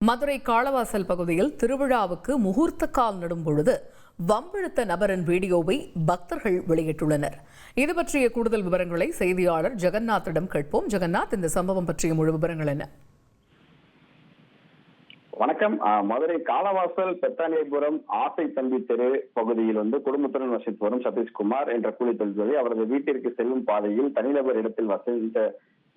மதுரை காளவாசல் பகுதியில் திருவிழாவுக்கு முகூர்த்த கால் நடும் பொழுது வம்பிழுத்த நபரின் வீடியோவை பக்தர்கள் வெளியிட்டுள்ளனர். இது பற்றிய கூடுதல் விவரங்களை செய்தியாளர் ஜெகநாத்திடம் கேட்போம். ஜெகநாத், இந்த சம்பவம் பற்றிய முழு விவரங்கள் என்ன? வணக்கம். மதுரை காளவாசல் பெத்தானியபுரம் ஆசை தம்பி தெரு பகுதியில் குடும்பத்துடன் வசித்து வரும் சதீஷ்குமார் என்ற கூலி தொழிலாளி அவரது வீட்டிற்கு செல்லும் பாதையில் தனிநபர் இடத்தில் வசித்த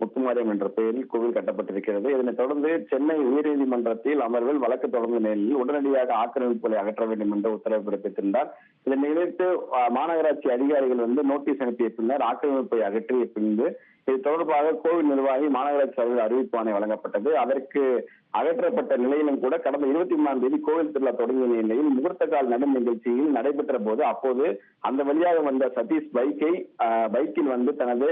முத்துமாரியம் என்ற பெயரில் கோவில் கட்டப்பட்டிருக்கிறது. இதனைத் தொடர்ந்து சென்னை உயர்நீதிமன்றத்தில் அமர்வில் வழக்கு தொடர்ந்த நிலையில் உடனடியாக ஆக்கிரமிப்புகளை அகற்ற வேண்டும் என்று உத்தரவு பிறப்பித்திருந்தார். இதனை எதிர்த்து மாநகராட்சி அதிகாரிகள் நோட்டீஸ் அனுப்பிய பின்னர் ஆக்கிரமிப்பை அகற்றிய பின்பு இது தொடர்பாக கோவில் நிர்வாகி மாநகராட்சி சார்பில் அறிவிப்பு ஆணை வழங்கப்பட்டது. அதற்கு அகற்றப்பட்ட நிலையிலும் கூட கடந்த 23ஆம் தேதி கோவில் திருவிழா தொடங்கிய நிலையில் முகூர்த்த கால் நடும் நிகழ்ச்சியில் நடைபெற்ற போது அப்போது அந்த வழியாக வந்த சதீஷ் பைக்கில் தனது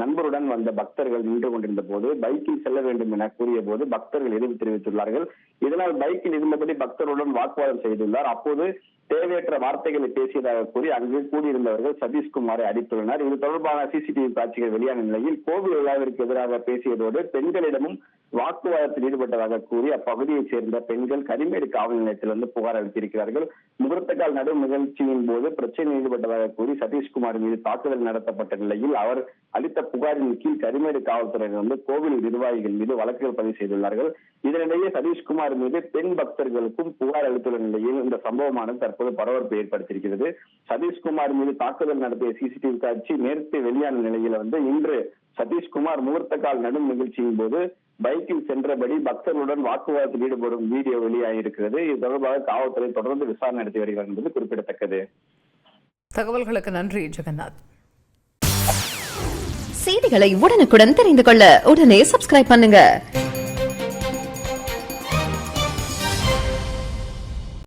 நண்பருடன் வந்த பக்தர்கள் நின்று கொண்டிருந்த போது பைக்கில் செல்ல வேண்டும் என கூறிய போது பக்தர்கள் எதிர்ப்பு தெரிவித்துள்ளார்கள். இதனால் பைக்கில் இருந்தபடி பக்தருடன் வாக்குவாதம் செய்துள்ளார். அப்போது தேவையற்ற வார்த்தைகளை பேசியதாக கூறி அங்கு கூடியிருந்தவர்கள் சதீஷ்குமாரை அடித்துள்ளனர். இது தொடர்பான சிசிடிவி காட்சிகள் வெளியான நிலையில் கோவில் விழாவிற்கு எதிராக பேசியதோடு பெண்களிடமும் வாக்குவாதத்தில் ஈடுபட்டதாக கூறி அப்பகுதியைச் சேர்ந்த பெண்கள் கரிமேடு காவல் நிலையத்தில் புகார் அளித்திருக்கிறார்கள். முகூர்த்த கால் நடும் நிகழ்ச்சியின் போது பிரச்சனையில் ஈடுபட்டதாக கூறி சதீஷ்குமார் மீது தாக்குதல் நடத்தப்பட்ட நிலையில் அவர் அளித்த புகாரின் கீழ் கரிமேடு காவல்துறையினர் கோவில் நிர்வாகிகள் மீது வழக்குகள் பதிவு செய்துள்ளார்கள். இதனிடையே சதீஷ்குமார் மீது பெண் பக்தர்களுக்கும் புகார் அளித்துள்ள நிலையில் இந்த சம்பவமானது தற்போது பரபரப்பை ஏற்படுத்தியிருக்கிறது. சதீஷ்குமார் மீது தாக்குதல் நடத்திய சிசிடிவி காட்சி நேற்று வெளியான நிலையில் இன்று சதீஷ்குமார் முகூர்த்த கால் நடும் நிகழ்ச்சியின் போது பைக்கில் சென்றபடி பக்தர்களுடன் வாக்குவாதத்தில் ஈடுபடும் வீடியோ வெளியாகியிருக்கிறது. இது தொடர்பாக காவல்துறை தொடர்ந்து விசாரணை நடத்தி வருகிறது என்பது குறிப்பிடத்தக்கது. தகவல்களுக்கு நன்றி ஜெகநாத். செய்திகளை உடனுக்குடன் தெரிந்து கொள்ள உடனே சப்ஸ்கிரைப் பண்ணுங்க.